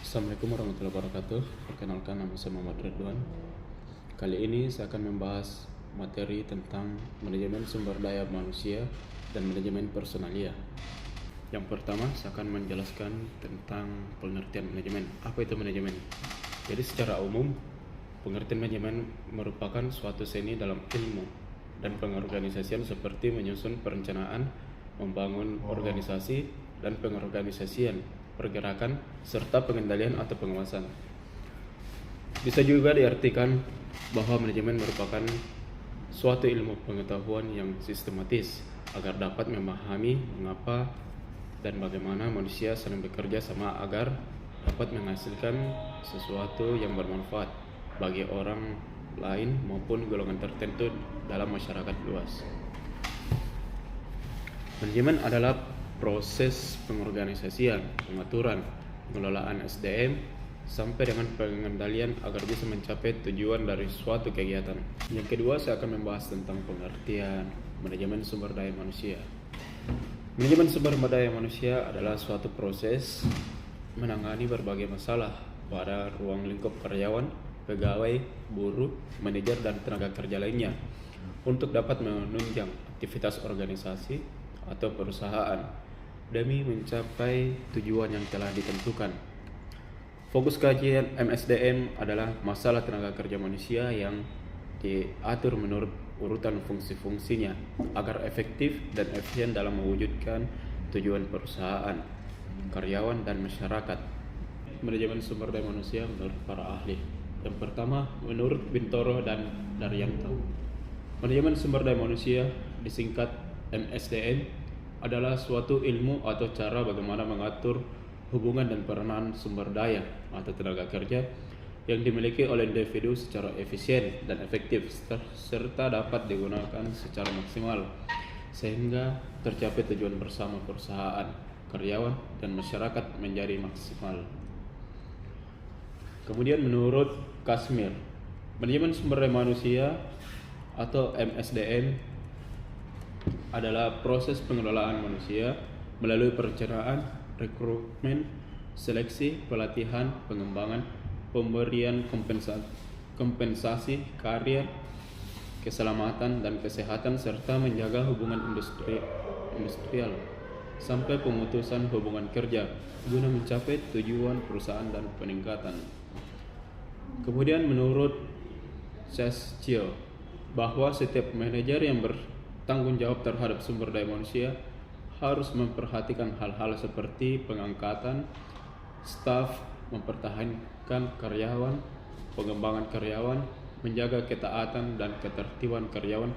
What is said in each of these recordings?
Assalamualaikum warahmatullahi wabarakatuh. Perkenalkan, nama saya Muhammad Ridwan. Kali ini saya akan membahas materi tentang manajemen sumber daya manusia dan manajemen personalia. Yang pertama, saya akan menjelaskan tentang pengertian manajemen. Apa itu manajemen? Jadi secara umum, pengertian manajemen merupakan suatu seni dalam ilmu dan pengorganisasian seperti menyusun perencanaan, membangun organisasi, dan pengorganisasian, pergerakan, serta pengendalian atau pengawasan. Bisa juga diartikan bahwa manajemen merupakan suatu ilmu pengetahuan yang sistematis agar dapat memahami mengapa dan bagaimana manusia saling bekerja sama agar dapat menghasilkan sesuatu yang bermanfaat bagi orang lain maupun golongan tertentu dalam masyarakat luas. Manajemen adalah proses pengorganisasian, pengaturan, pengelolaan SDM, sampai dengan pengendalian agar bisa mencapai tujuan dari suatu kegiatan. Yang kedua, saya akan membahas tentang pengertian manajemen sumber daya manusia. Manajemen sumber daya manusia adalah suatu proses menangani berbagai masalah pada ruang lingkup karyawan, pegawai, buruh, manajer, dan tenaga kerja lainnya untuk dapat menunjang aktivitas organisasi atau perusahaan demi mencapai tujuan yang telah ditentukan. Fokus kajian MSDM adalah masalah tenaga kerja manusia yang diatur menurut urutan fungsi-fungsinya agar efektif dan efisien dalam mewujudkan tujuan perusahaan, karyawan, dan masyarakat. Manajemen sumber daya manusia menurut para ahli. Yang pertama, menurut Bintoro dan Daryanto, manajemen sumber daya manusia disingkat MSDM adalah suatu ilmu atau cara bagaimana mengatur hubungan dan peranan sumber daya atau tenaga kerja yang dimiliki oleh individu secara efisien dan efektif serta dapat digunakan secara maksimal sehingga tercapai tujuan bersama perusahaan, karyawan, dan masyarakat menjadi maksimal. Kemudian menurut Kasmir, manajemen sumber daya manusia atau MSDM adalah proses pengelolaan manusia melalui perencanaan, rekrutmen, seleksi, pelatihan, pengembangan, pemberian kompensasi, karier, keselamatan dan kesehatan, serta menjaga hubungan industrial sampai pemutusan hubungan kerja guna mencapai tujuan perusahaan dan peningkatan. Kemudian menurut Sescio, bahwa setiap manajer yang bertanggung jawab terhadap sumber daya manusia harus memperhatikan hal-hal seperti pengangkatan staf, mempertahankan karyawan, pengembangan karyawan, menjaga ketaatan dan ketertiban karyawan,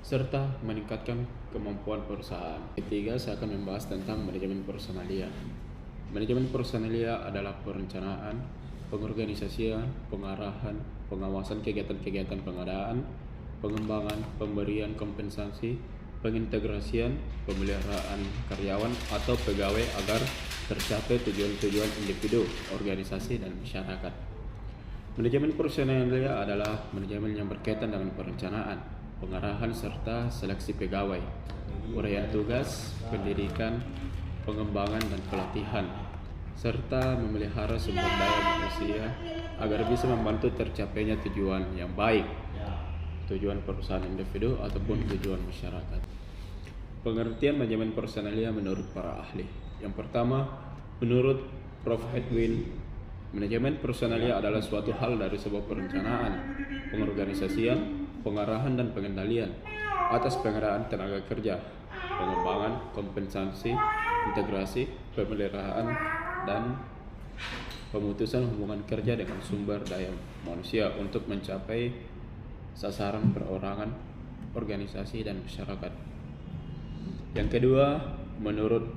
serta meningkatkan kemampuan perusahaan. Ketiga, saya akan membahas tentang manajemen personalia. Manajemen personalia adalah perencanaan, pengorganisasian, pengarahan, pengawasan kegiatan-kegiatan pengadaan, pengembangan, pemberian kompensasi, pengintegrasian, pemeliharaan karyawan atau pegawai agar tercapai tujuan-tujuan individu, organisasi, dan masyarakat. Manajemen personalia adalah manajemen yang berkaitan dengan perencanaan, pengarahan, serta seleksi pegawai, uraian tugas, pendidikan, pengembangan, dan pelatihan, serta memelihara sumber daya manusia agar bisa membantu tercapainya tujuan yang baik, tujuan perusahaan individu ataupun tujuan masyarakat. Pengertian manajemen personalia menurut para ahli. Yang pertama, menurut Prof. Edwin, manajemen personalia adalah suatu hal dari sebuah perencanaan, pengorganisasian, pengarahan, dan pengendalian atas pengadaan tenaga kerja, pengembangan, kompensasi, integrasi, pemeliharaan, dan pemutusan hubungan kerja dengan sumber daya manusia untuk mencapai sasaran perorangan, organisasi, dan masyarakat. Yang kedua, menurut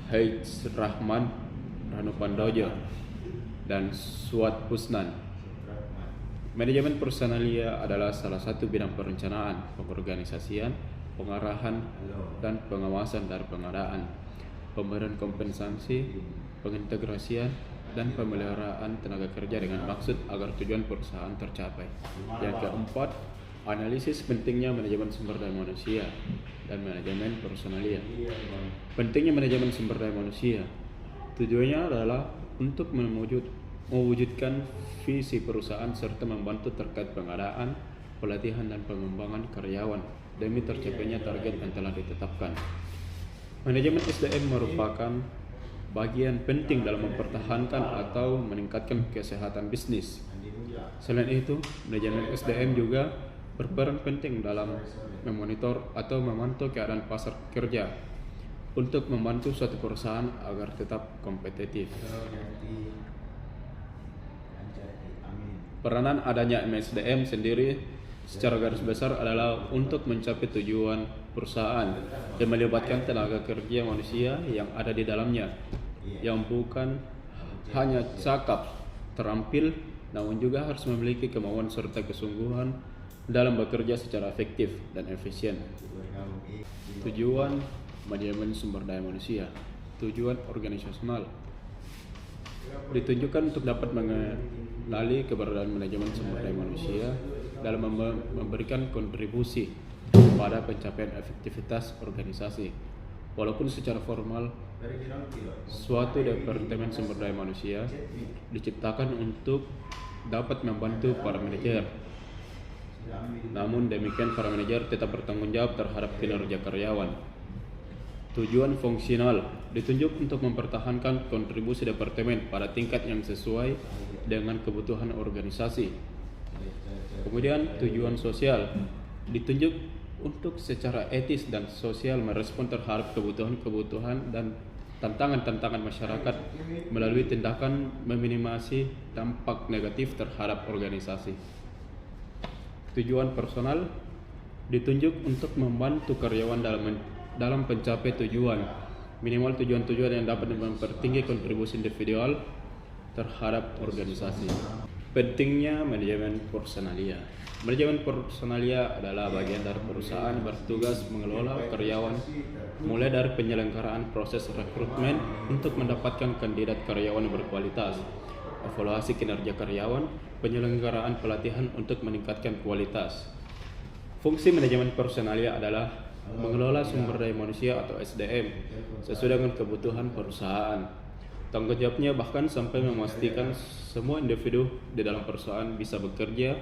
H. Rahman, Ranupandojo, dan Suat Husnan, manajemen personalia adalah salah satu bidang perencanaan, pengorganisasian, pengarahan, dan pengawasan dari pengadaan, pemberian kompensasi, pengintegrasian, dan pemeliharaan tenaga kerja dengan maksud agar tujuan perusahaan tercapai. Yang keempat, analisis pentingnya manajemen sumber daya manusia dan manajemen personalia. Pentingnya manajemen sumber daya manusia. Tujuannya adalah untuk mewujudkan visi perusahaan serta membantu terkait pengadaan, pelatihan, dan pengembangan karyawan demi tercapainya target yang telah ditetapkan. Manajemen SDM merupakan bagian penting dalam mempertahankan atau meningkatkan kesehatan bisnis. Selain itu, manajemen SDM juga berperan penting dalam memonitor atau memantau keadaan pasar kerja untuk membantu suatu perusahaan agar tetap kompetitif. Peranan adanya MSDM sendiri secara garis besar adalah untuk mencapai tujuan perusahaan yang melibatkan tenaga kerja manusia yang ada di dalamnya, yang bukan hanya cakap, terampil, namun juga harus memiliki kemauan serta kesungguhan dalam bekerja secara efektif dan efisien. Tujuan manajemen sumber daya manusia. Tujuan organisasional ditunjukkan untuk dapat mengenali keberadaan manajemen sumber daya manusia dalam memberikan kontribusi pada pencapaian efektivitas organisasi. Walaupun secara formal suatu departemen sumber daya manusia diciptakan untuk dapat membantu para manajer, namun demikian para manajer tetap bertanggung jawab terhadap kinerja karyawan. Tujuan fungsional ditunjuk untuk mempertahankan kontribusi departemen pada tingkat yang sesuai dengan kebutuhan organisasi. Kemudian tujuan sosial ditunjuk untuk secara etis dan sosial merespon terhadap kebutuhan dan tantangan-tantangan masyarakat melalui tindakan meminimasi dampak negatif terhadap organisasi. Tujuan personal ditunjuk untuk membantu karyawan dalam pencapai tujuan, minimal tujuan-tujuan yang dapat mempertinggi kontribusi individual terhadap organisasi. Pentingnya manajemen personalia. Manajemen personalia adalah bagian dari perusahaan bertugas mengelola karyawan, mulai dari penyelenggaraan proses rekrutmen untuk mendapatkan kandidat karyawan berkualitas, evaluasi kinerja karyawan, penyelenggaraan pelatihan untuk meningkatkan kualitas. Fungsi manajemen personalia adalah mengelola sumber daya manusia atau SDM sesuai dengan kebutuhan perusahaan. Tanggung jawabnya bahkan sampai memastikan semua individu di dalam perusahaan bisa bekerja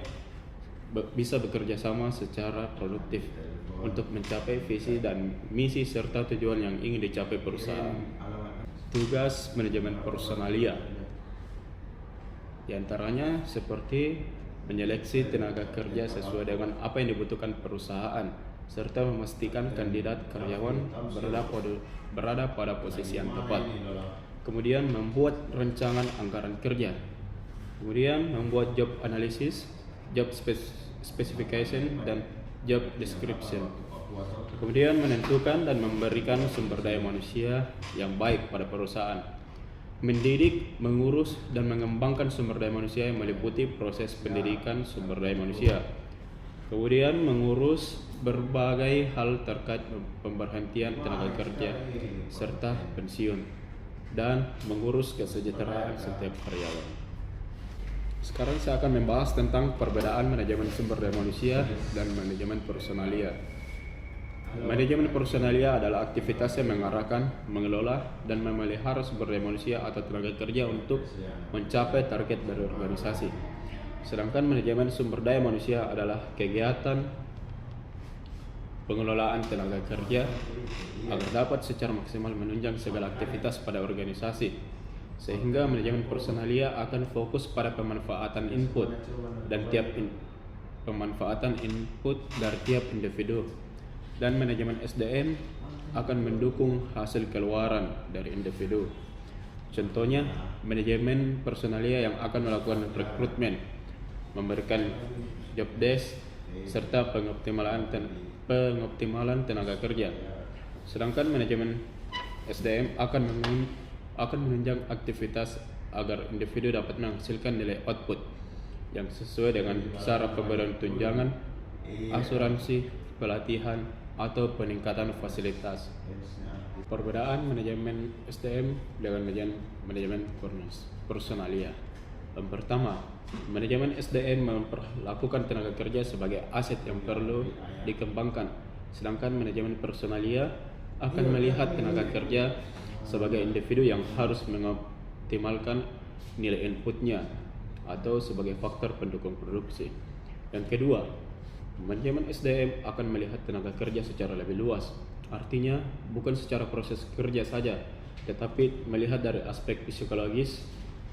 sama secara produktif untuk mencapai visi dan misi serta tujuan yang ingin dicapai perusahaan. Tugas manajemen personalia di antaranya seperti menyeleksi tenaga kerja sesuai dengan apa yang dibutuhkan perusahaan, serta memastikan kandidat karyawan berada pada posisi yang tepat. Kemudian membuat rancangan anggaran kerja. Kemudian membuat job analysis, job specification, dan job description. Kemudian menentukan dan memberikan sumber daya manusia yang baik pada perusahaan. Mendidik, mengurus, dan mengembangkan sumber daya manusia yang meliputi proses pendidikan sumber daya manusia. Kemudian mengurus berbagai hal terkait pemberhentian tenaga kerja serta pensiun, dan mengurus kesejahteraan setiap karyawan. Sekarang saya akan membahas tentang perbedaan manajemen sumber daya manusia dan manajemen personalia. Manajemen personalia adalah aktivitas yang mengarahkan, mengelola, dan memelihara sumber daya manusia atau tenaga kerja untuk mencapai target dari organisasi. Sedangkan manajemen sumber daya manusia adalah kegiatan pengelolaan tenaga kerja agar dapat secara maksimal menunjang segala aktivitas pada organisasi, sehingga manajemen personalia akan fokus pada pemanfaatan input dari tiap individu, dan manajemen SDM akan mendukung hasil keluaran dari individu. Contohnya, manajemen personalia yang akan melakukan rekrutmen, memberikan job desk, serta pengoptimalan tenaga kerja. Sedangkan manajemen SDM akan menunjang aktivitas agar individu dapat menghasilkan nilai output yang sesuai dengan syarat pemberian tunjangan, asuransi, pelatihan, atau peningkatan fasilitas. Perbedaan manajemen SDM dengan manajemen personalia. Yang pertama, manajemen SDM memperlakukan tenaga kerja sebagai aset yang perlu dikembangkan, sedangkan manajemen personalia akan melihat tenaga kerja sebagai individu yang harus mengoptimalkan nilai inputnya atau sebagai faktor pendukung produksi. Yang kedua, manajemen SDM akan melihat tenaga kerja secara lebih luas. Artinya bukan secara proses kerja saja, tetapi melihat dari aspek psikologis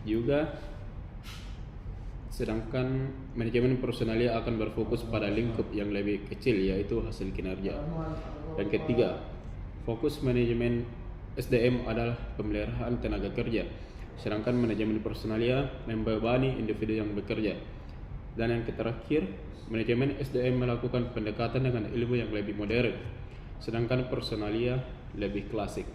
juga. Sedangkan manajemen personalia akan berfokus pada lingkup yang lebih kecil, yaitu hasil kinerja. Dan ketiga, fokus manajemen SDM adalah pemeliharaan tenaga kerja, sedangkan manajemen personalia membebani individu yang bekerja. Dan yang terakhir, manajemen SDM melakukan pendekatan dengan ilmu yang lebih modern, sedangkan personalia lebih klasik.